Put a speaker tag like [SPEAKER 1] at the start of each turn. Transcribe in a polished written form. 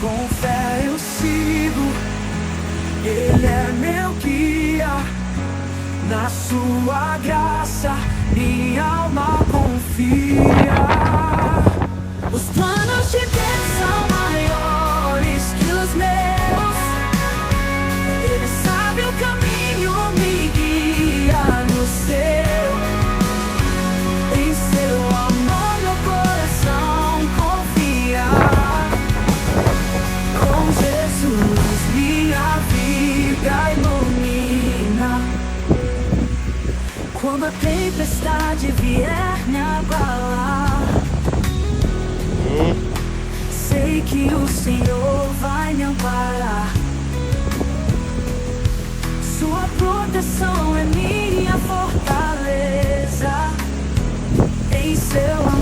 [SPEAKER 1] Com fé eu sigo, Ele é meu guia. Na sua graça, minha alma confia. Os planos de Deus são maiores que os meus. Ele sabe o caminho, me guia no seu. Em seu amor meu coração confia. Com Jesus minha vida ilumina. Quando a tempestade vier me abalar, sei que o Senhor vai me amparar. Sua proteção é minha fortaleza. Em seu amor